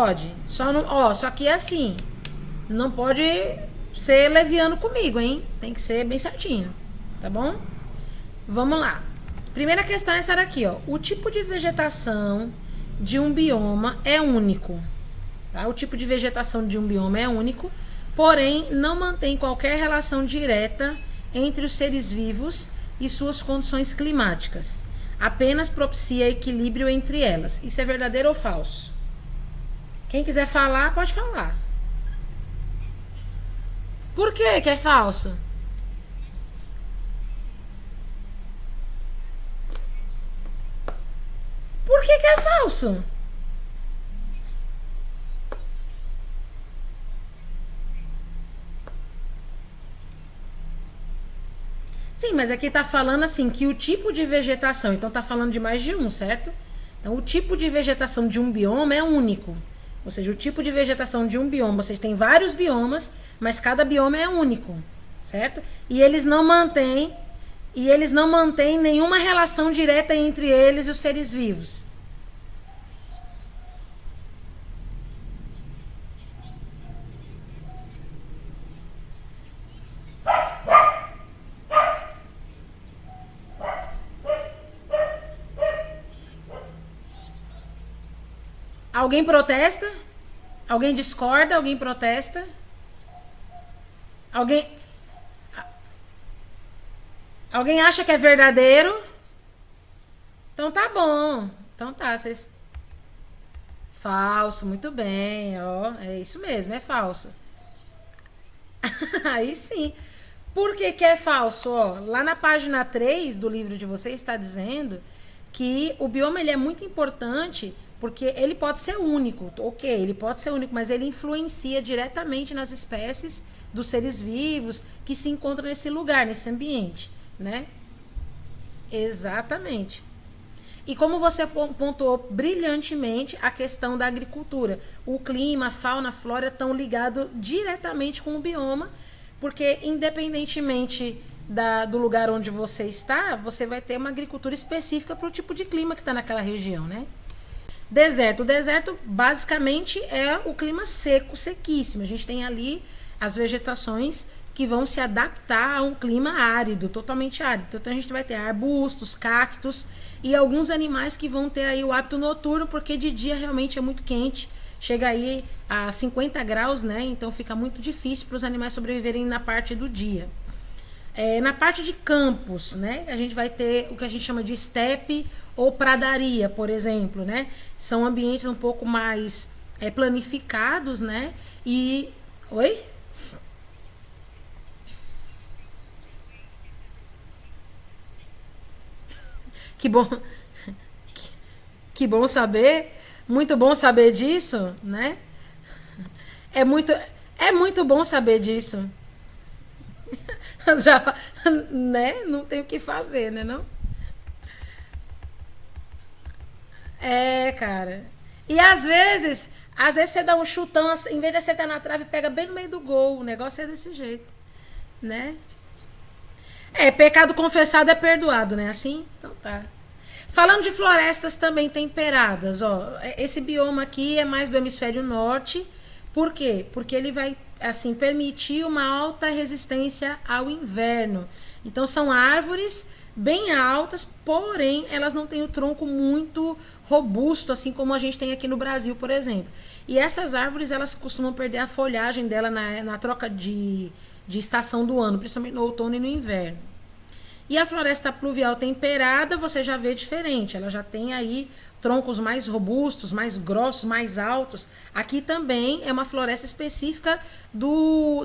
Pode. Só não, ó, só que é assim, não pode ser leviano comigo, hein? Tem que ser bem certinho, tá bom? Vamos lá. Primeira questão é essa daqui, ó. O tipo de vegetação de um bioma é único, tá? O tipo de vegetação de um bioma é único, porém não mantém qualquer relação direta entre os seres vivos e suas condições climáticas. Apenas propicia equilíbrio entre elas. Isso é verdadeiro ou falso? Quem quiser falar, pode falar. Por que é falso? Por que é falso? Sim, mas aqui tá falando assim que o tipo de vegetação, então tá falando de mais de um, certo? Então o tipo de vegetação de um bioma é único. Ou seja, o tipo de vegetação de um bioma, você tem vários biomas, mas cada bioma é único, certo? E eles não mantêm nenhuma relação direta entre eles e os seres vivos. Alguém protesta? Alguém discorda? Alguém protesta? Alguém Alguém acha que é verdadeiro? Então tá bom. Então tá, vocês. Falso, muito bem, ó. É isso mesmo, é falso. Aí sim. Por que, que é falso? Ó, lá na página 3 do livro de vocês está dizendo que o bioma ele é muito importante porque ele pode ser único, ok, ele pode ser único, mas ele influencia diretamente nas espécies dos seres vivos que se encontram nesse lugar, nesse ambiente, né? Exatamente. E como você pontuou brilhantemente a questão da agricultura, o clima, a fauna, a flora estão ligados diretamente com o bioma, porque independentemente do lugar onde você está, você vai ter uma agricultura específica para o tipo de clima que está naquela região, né? Deserto. O deserto basicamente é o clima seco, sequíssimo. A gente tem ali as vegetações que vão se adaptar a um clima árido, totalmente árido. Então a gente vai ter arbustos, cactos e alguns animais que vão ter aí o hábito noturno, porque de dia realmente é muito quente. Chega aí a 50 graus, né? Então fica muito difícil para os animais sobreviverem na parte do dia. Na parte de campos, né, a gente vai ter o que a gente chama de estepe ou pradaria, por exemplo, né? São ambientes um pouco mais planificados, né? E. Oi? Que bom. Que bom saber. Muito bom saber disso, né? É muito, é muito bom saber disso. Já, né? Não tem o que fazer, né, não? Cara. E às vezes você dá um chutão, assim, em vez de acertar na trave, pega bem no meio do gol. O negócio é desse jeito, né? Pecado confessado é perdoado, né? Assim? Então tá. Falando de florestas também temperadas, ó, esse bioma aqui é mais do hemisfério norte. Por quê? Porque ele vai assim permitir uma alta resistência ao inverno. Então são árvores bem altas, porém elas não têm o tronco muito robusto, assim como a gente tem aqui no Brasil, por exemplo. E essas árvores elas costumam perder a folhagem dela na troca de estação do ano, principalmente no outono e no inverno. E a floresta pluvial temperada, você já vê diferente. Ela já tem aí troncos mais robustos, mais grossos, mais altos. Aqui também é uma floresta específica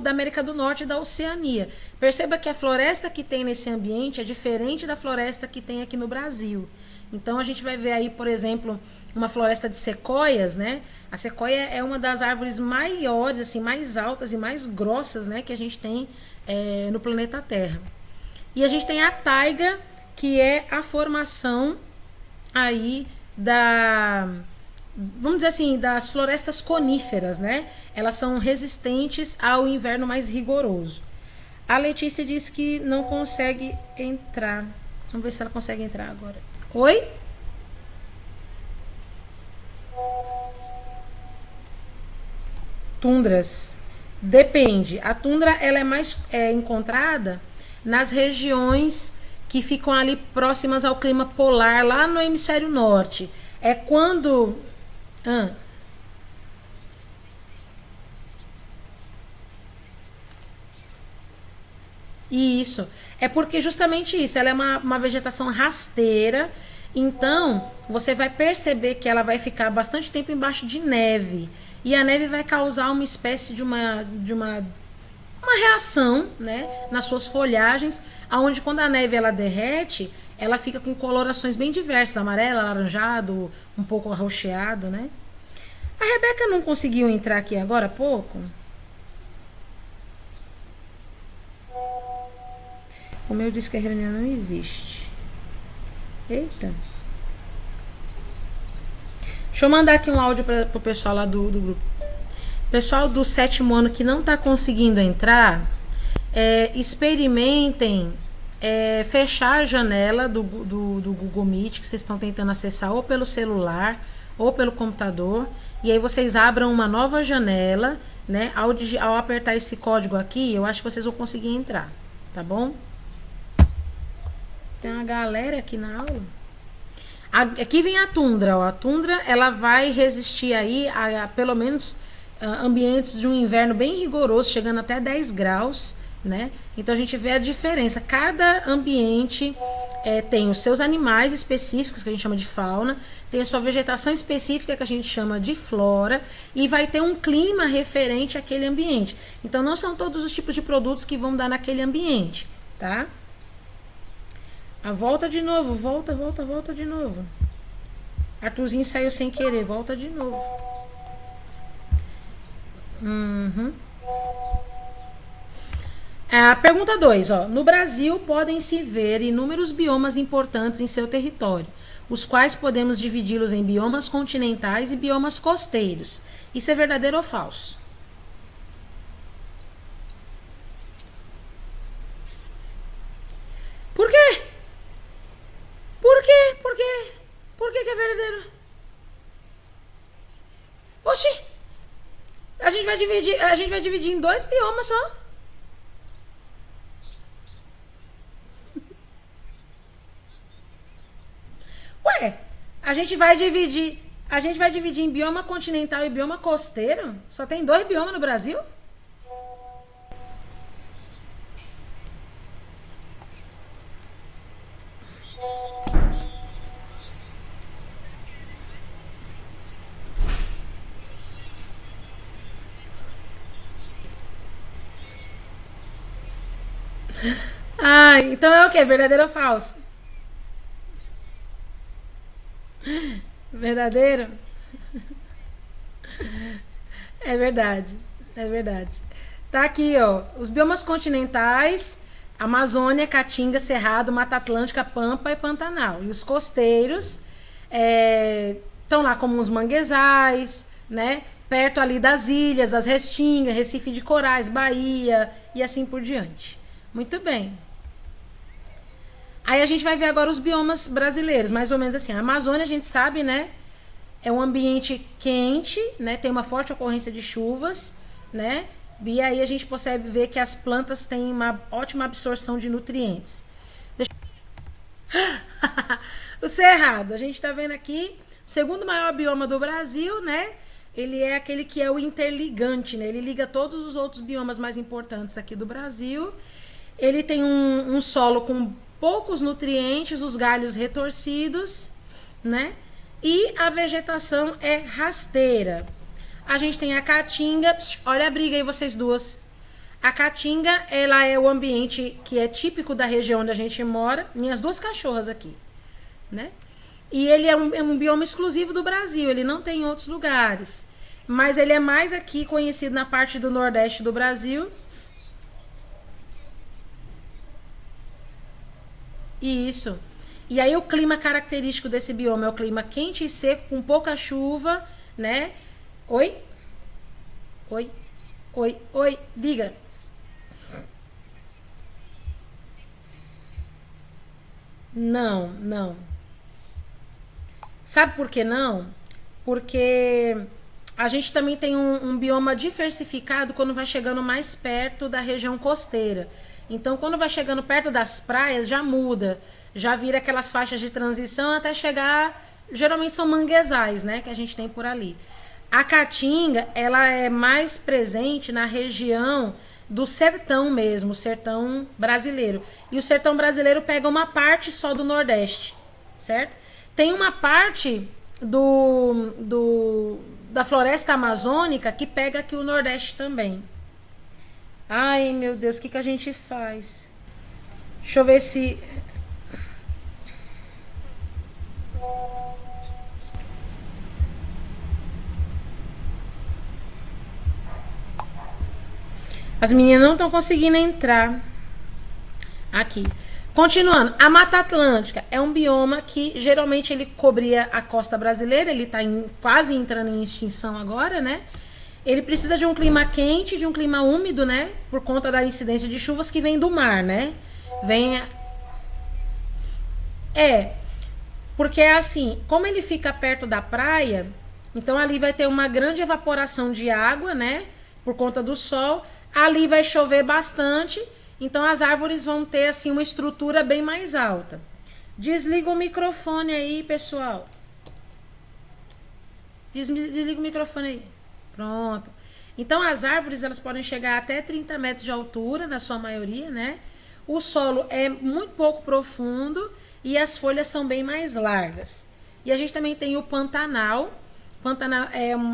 da América do Norte e da Oceania. Perceba que a floresta que tem nesse ambiente é diferente da floresta que tem aqui no Brasil. Então a gente vai ver aí, por exemplo, uma floresta de sequoias, né? A sequoia é uma das árvores maiores, assim, mais altas e mais grossas, né, que a gente tem no planeta Terra. E a gente tem a taiga, que é a formação aí vamos dizer assim, das florestas coníferas, né? Elas são resistentes ao inverno mais rigoroso. A Letícia disse que não consegue entrar. Vamos ver se ela consegue entrar agora. Oi? Tundras. Depende. A tundra ela é mais encontrada nas regiões que ficam ali próximas ao clima polar, lá no hemisfério norte. É quando. Ah, isso. É porque justamente isso, ela é uma vegetação rasteira, então você vai perceber que ela vai ficar bastante tempo embaixo de neve. E a neve vai causar uma espécie uma reação, né, nas suas folhagens, aonde quando a neve ela derrete, ela fica com colorações bem diversas, amarelo, alaranjado, um pouco arroxeado, né? A Rebeca não conseguiu entrar aqui agora há pouco. O meu disse que a reunião não existe. Eita. Deixa eu mandar aqui um áudio para o pessoal lá do grupo. Pessoal do sétimo ano que não está conseguindo entrar, experimentem fechar a janela do Google Meet que vocês estão tentando acessar ou pelo celular ou pelo computador. E aí vocês abram uma nova janela, né? Ao apertar esse código aqui, eu acho que vocês vão conseguir entrar, tá bom? Tem uma galera aqui na aula. Aqui vem a tundra, ó. A tundra ela vai resistir aí a pelo menos ambientes de um inverno bem rigoroso, chegando até 10 graus, né? Então a gente vê a diferença. Cada ambiente tem os seus animais específicos, que a gente chama de fauna, tem a sua vegetação específica, que a gente chama de flora, e vai ter um clima referente àquele ambiente. Então não são todos os tipos de produtos que vão dar naquele ambiente, tá? Volta de novo, volta de novo. Arthurzinho saiu sem querer, volta de novo. Uhum. Pergunta 2, ó. No Brasil podem-se ver inúmeros biomas importantes em seu território, os quais podemos dividi-los em biomas continentais e biomas costeiros. Isso é verdadeiro ou falso? Por quê? Por quê? Por quê? Por que é verdadeiro? Oxi! A gente vai dividir em dois biomas só. Ué, a gente vai dividir em bioma continental e bioma costeiro? Só tem dois biomas no Brasil? Ah, então é o quê? Verdadeiro ou falso? Verdadeiro? É verdade. É verdade. Tá aqui, ó. Os biomas continentais: Amazônia, Caatinga, Cerrado, Mata Atlântica, Pampa e Pantanal. E os costeiros estão lá como os manguezais, né? Perto ali das ilhas, as Restingas, Recife de Corais, Bahia e assim por diante. Muito bem. Aí a gente vai ver agora os biomas brasileiros, mais ou menos assim. A Amazônia, a gente sabe, né? É um ambiente quente, né? Tem uma forte ocorrência de chuvas, né? E aí a gente consegue ver que as plantas têm uma ótima absorção de nutrientes. O Cerrado, a gente está vendo aqui, segundo maior bioma do Brasil, né? Ele é aquele que é o interligante, né? Ele liga todos os outros biomas mais importantes aqui do Brasil. Ele tem um solo com poucos nutrientes, os galhos retorcidos, né? E a vegetação é rasteira. A gente tem a caatinga. Olha a briga aí, vocês duas. A caatinga, ela é o ambiente que é típico da região onde a gente mora. Minhas duas cachorras aqui, né? E ele é um bioma exclusivo do Brasil. Ele não tem em outros lugares. Mas ele é mais aqui conhecido na parte do Nordeste do Brasil. Isso. E aí o clima característico desse bioma é o clima quente e seco, com pouca chuva, né? Oi? Oi? Oi? Oi? Diga. Não, não. Sabe por que não? Porque A gente também tem um bioma diversificado quando vai chegando mais perto da região costeira. Então, quando vai chegando perto das praias, já muda. Já vira aquelas faixas de transição até chegar... Geralmente são manguezais, né? Que a gente tem por ali. A caatinga, ela é mais presente na região do sertão mesmo, o sertão brasileiro. E o sertão brasileiro pega uma parte só do Nordeste, certo? Tem uma parte da floresta amazônica que pega aqui o Nordeste também. Ai, meu Deus, o que a gente faz? Deixa eu ver se... As meninas não estão conseguindo entrar. Aqui. Continuando, a Mata Atlântica é um bioma que geralmente ele cobria a costa brasileira, ele está quase entrando em extinção agora, né? Ele precisa de um clima quente, de um clima úmido, né? Por conta da incidência de chuvas que vem do mar, né? Vem... porque é assim, como ele fica perto da praia, então ali vai ter uma grande evaporação de água, né? Por conta do sol. Ali vai chover bastante, então as árvores vão ter assim uma estrutura bem mais alta. Desliga o microfone aí, pessoal. Desliga o microfone aí. Pronto. Então as árvores elas podem chegar até 30 metros de altura, na sua maioria, né? O solo é muito pouco profundo e as folhas são bem mais largas. E a gente também tem o Pantanal. O Pantanal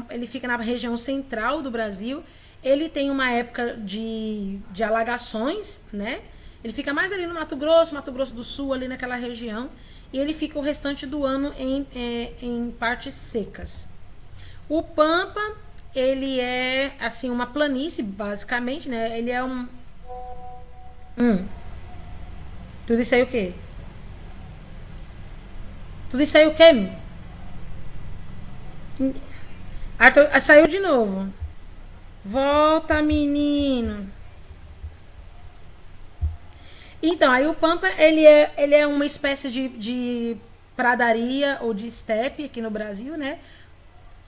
ele fica na região central do Brasil. Ele tem uma época de alagações, né? Ele fica mais ali no Mato Grosso do Sul, ali naquela região. E ele fica o restante do ano em partes secas. O Pampa, ele é, assim, uma planície, basicamente, né? Ele é um... Tudo isso aí o quê? Tudo isso aí o quê? Arthur, saiu de novo. Volta, menino. Então, aí o Pampa, ele é uma espécie de pradaria ou de estepe aqui no Brasil, né?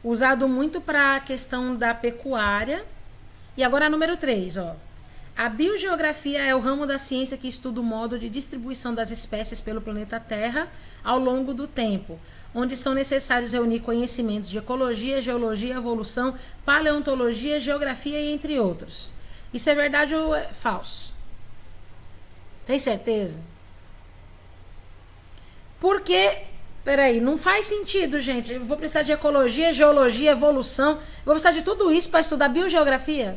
Usado muito para a questão da pecuária. E agora, número 3, ó. A biogeografia é o ramo da ciência que estuda o modo de distribuição das espécies pelo planeta Terra ao longo do tempo, onde são necessários reunir conhecimentos de ecologia, geologia, evolução, paleontologia, geografia e entre outros. Isso é verdade ou é falso? Tem certeza? Porque, peraí, não faz sentido, gente. Eu vou precisar de ecologia, geologia, evolução. Eu vou precisar de tudo isso para estudar biogeografia?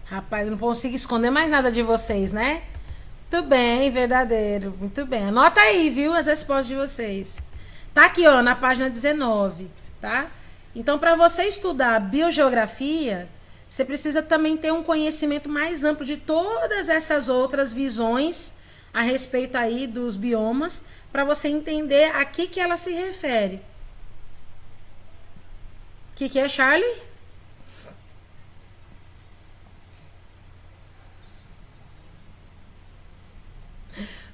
Rapaz, eu não consigo esconder mais nada de vocês, né? Muito bem, verdadeiro. Muito bem. Anota aí, viu, as respostas de vocês. Tá aqui, ó, na página 19, tá? Então, para você estudar biogeografia, você precisa também ter um conhecimento mais amplo de todas essas outras visões a respeito aí dos biomas, para você entender a que ela se refere. O que é, Charlie?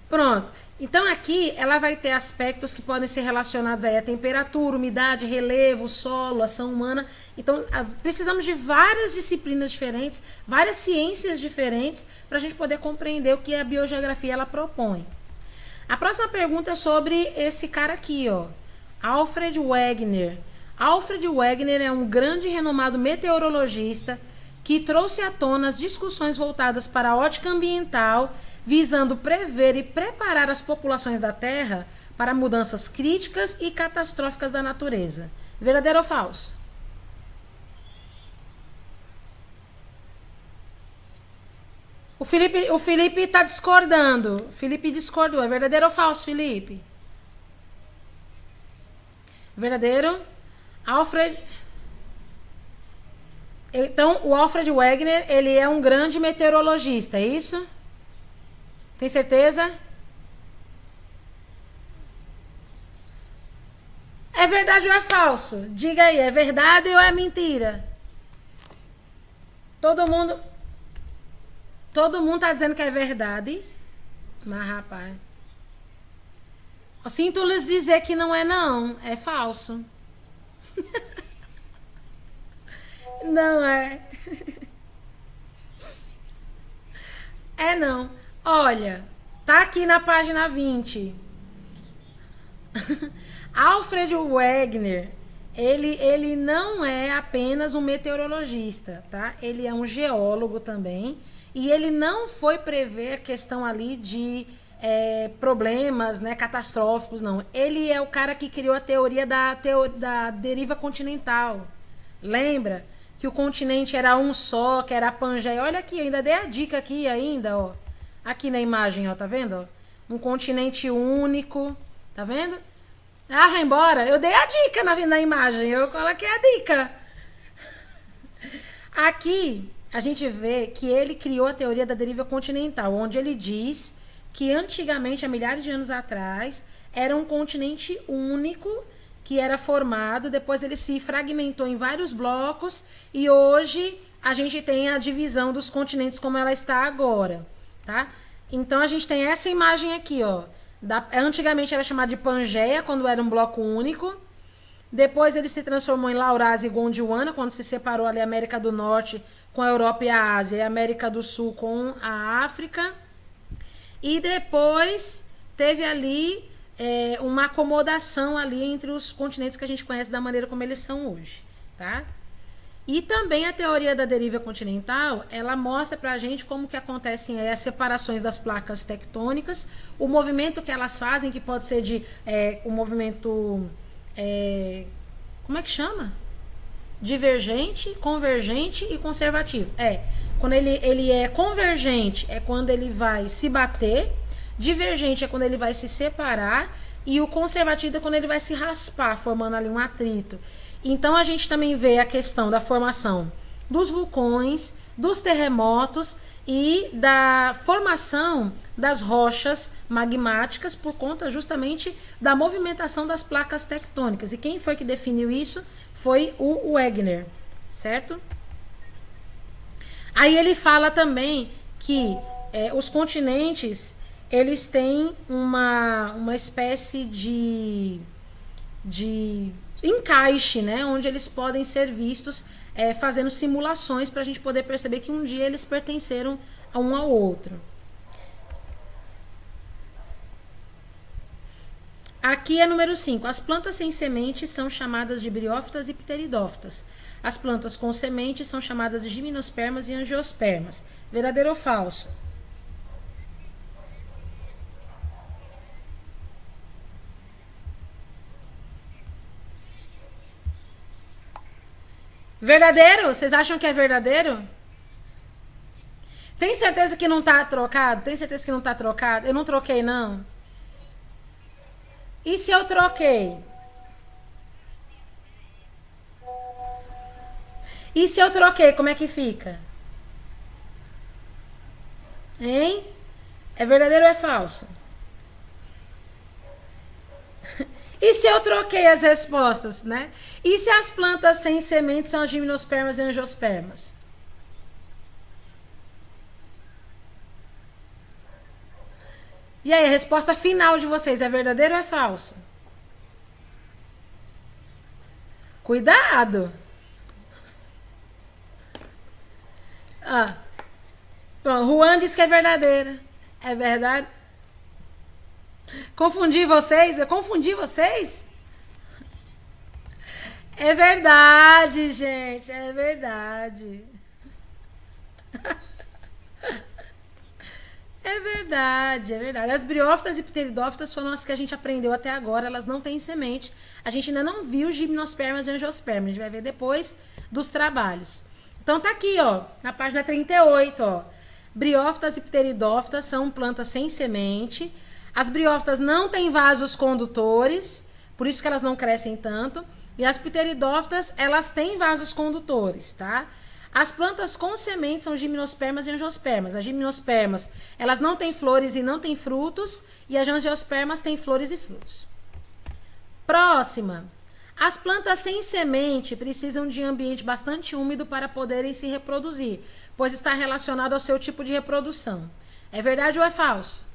Pronto. Então aqui ela vai ter aspectos que podem ser relacionados aí à temperatura, umidade, relevo, solo, ação humana. Então precisamos de várias disciplinas diferentes, várias ciências diferentes para a gente poder compreender o que a biogeografia ela propõe. A próxima pergunta é sobre esse cara aqui, ó, Alfred Wegener. Alfred Wegener é um grande e renomado meteorologista que trouxe à tona as discussões voltadas para a ótica ambiental, visando prever e preparar as populações da Terra para mudanças críticas e catastróficas da natureza. Verdadeiro ou falso? O Felipe está discordando. O Felipe discordou. É verdadeiro ou falso, Felipe? Verdadeiro? Alfred... Então, o Alfred Wegener, ele é um grande meteorologista, é isso? Tem certeza? É verdade ou é falso? Diga aí, é verdade ou é mentira? Todo mundo, todo mundo tá dizendo que é verdade. Mas, rapaz, eu sinto lhes dizer que não é não, é falso. Não é. É não. Olha, tá aqui na página 20. Alfred Wegener, ele não é apenas um meteorologista, tá? Ele é um geólogo também. E ele não foi prever a questão ali de problemas, né, catastróficos, não. Ele é o cara que criou a teoria da deriva continental. Lembra? Que o continente era um só, que era a Pangeia. Olha aqui, ainda dei a dica aqui ainda, ó. Aqui na imagem, ó, tá vendo? Um continente único, tá vendo? Ah, vai embora. Eu dei a dica na imagem, eu coloquei a dica. Aqui, a gente vê que ele criou a teoria da deriva continental, onde ele diz que antigamente, há milhares de anos atrás, era um continente único que era formado, depois ele se fragmentou em vários blocos e hoje a gente tem a divisão dos continentes como ela está agora, tá? Então a gente tem essa imagem aqui, ó. Antigamente era chamado de Pangeia, quando era um bloco único. Depois ele se transformou em Laurásia e Gondwana, quando se separou ali a América do Norte com a Europa e a Ásia, e a América do Sul com a África. E depois teve ali uma acomodação ali entre os continentes que a gente conhece da maneira como eles são hoje, tá? E também a teoria da deriva continental, ela mostra pra gente como que acontecem as separações das placas tectônicas, o movimento que elas fazem, que pode ser de um movimento, como é que chama? Divergente, convergente e conservativo. Quando ele é convergente, é quando ele vai se bater, divergente é quando ele vai se separar, e o conservativo é quando ele vai se raspar, formando ali um atrito. Então a gente também vê a questão da formação dos vulcões, dos terremotos e da formação das rochas magmáticas por conta justamente da movimentação das placas tectônicas. E quem foi que definiu isso? Foi o Wegener, certo? Aí ele fala também que os continentes, eles têm uma espécie de encaixe, né? Onde eles podem ser vistos fazendo simulações para a gente poder perceber que um dia eles pertenceram a um ao outro. Aqui é número 5. As plantas sem semente são chamadas de briófitas e pteridófitas. As plantas com semente são chamadas de gimnospermas e angiospermas. Verdadeiro ou falso? Verdadeiro? Vocês acham que é verdadeiro? Tem certeza que não tá trocado? Tem certeza que não tá trocado? Eu não troquei, não. E se eu troquei? E se eu troquei, como é que fica? Hein? É verdadeiro ou é falso? E se eu troquei as respostas, né? E se as plantas sem sementes são as gimnospermas e angiospermas? E aí, a resposta final de vocês é verdadeiro ou é falso? Cuidado! Bom, Juan diz que é verdadeira. É verdade? Confundi vocês? Eu confundi vocês? É verdade, gente. É verdade. É verdade, é verdade. As briófitas e pteridófitas foram as que a gente aprendeu até agora. Elas não têm semente. A gente ainda não viu gimnospermas e angiospermas. A gente vai ver depois dos trabalhos. Então tá aqui, ó, na página 38, ó. Briófitas e pteridófitas são plantas sem semente. As briófitas não têm vasos condutores, por isso que elas não crescem tanto. E as pteridófitas, elas têm vasos condutores, tá? As plantas com sementes são gimnospermas e angiospermas. As gimnospermas, elas não têm flores e não têm frutos. E as angiospermas têm flores e frutos. Próxima. As plantas sem semente precisam de ambiente bastante úmido para poderem se reproduzir, pois está relacionado ao seu tipo de reprodução. É verdade ou é falso?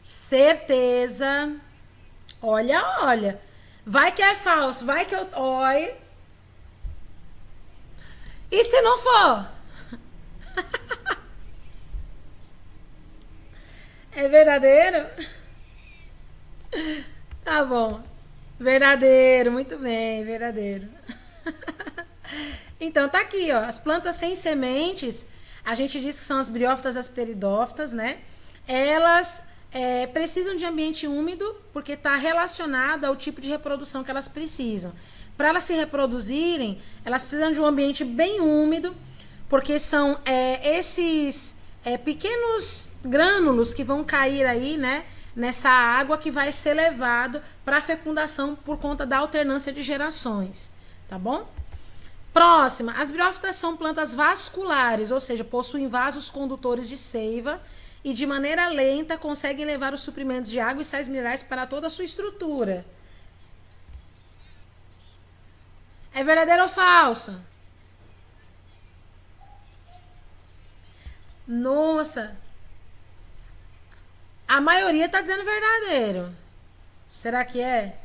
Certeza. Olha, olha. Vai que é falso, vai que eu. Oi. E se não for? É verdadeiro? Tá bom. Verdadeiro, muito bem, verdadeiro. Então tá aqui, ó. As plantas sem sementes, a gente diz que são as briófitas, as pteridófitas, né? Elas precisam de ambiente úmido porque está relacionado ao tipo de reprodução que elas precisam. Para elas se reproduzirem, elas precisam de um ambiente bem úmido, porque são esses pequenos grânulos que vão cair aí, né? Nessa água que vai ser levado para a fecundação por conta da alternância de gerações, tá bom? Próxima, as briófitas são plantas vasculares, ou seja, possuem vasos condutores de seiva e de maneira lenta conseguem levar os suprimentos de água e sais minerais para toda a sua estrutura. É verdadeiro ou falso? Nossa, a maioria tá dizendo verdadeiro. Será que é?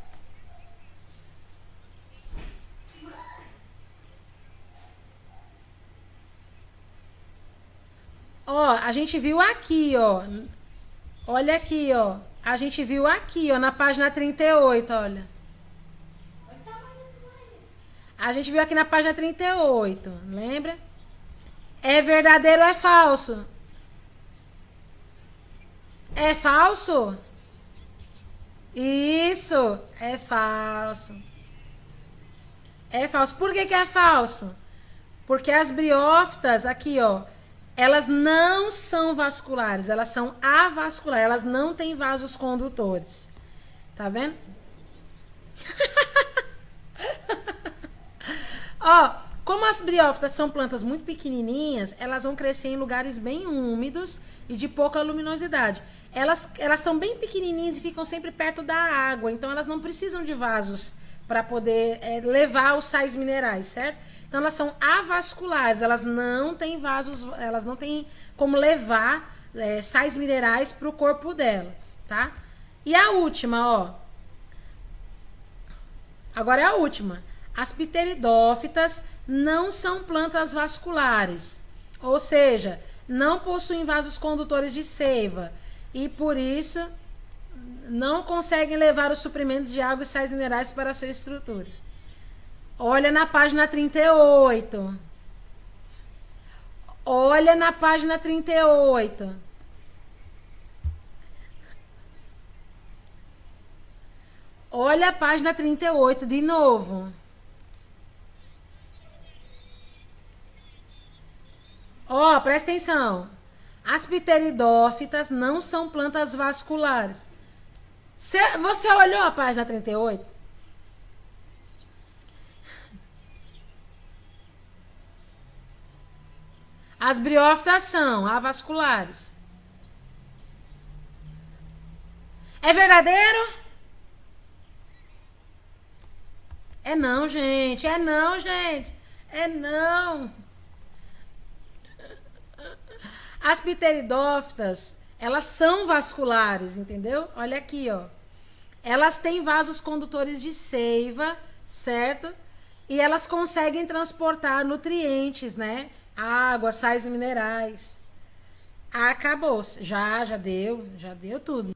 Ó, a gente viu aqui, ó. Olha aqui, ó. A gente viu aqui, ó, na página 38, olha. A gente viu aqui na página 38, lembra? É verdadeiro ou é falso? É falso? Isso, é falso. É falso. Por que que é falso? Porque as briófitas, aqui, ó, elas não são vasculares, elas são avasculares, elas não têm vasos condutores. Tá vendo? Ó, como as briófitas são plantas muito pequenininhas, elas vão crescer em lugares bem úmidos e de pouca luminosidade. Elas são bem pequenininhas e ficam sempre perto da água, então elas não precisam de vasos para poder levar os sais minerais, certo? Então elas são avasculares, elas não têm vasos, elas não têm como levar sais minerais para o corpo dela, tá? E a última, ó. Agora é a última. As pteridófitas não são plantas vasculares, ou seja, não possuem vasos condutores de seiva e por isso não conseguem levar os suprimentos de água e sais minerais para a sua estrutura. Olha na página 38. Olha na página 38. Olha a página 38 de novo. Ó, presta atenção. As pteridófitas não são plantas vasculares. Você olhou a página 38? As briófitas são avasculares. É verdadeiro? É não, gente. É não, gente. É não. As pteridófitas, elas são vasculares, entendeu? Olha aqui, ó. Elas têm vasos condutores de seiva, certo? E elas conseguem transportar nutrientes, né? Água, sais minerais. Acabou. Já deu tudo.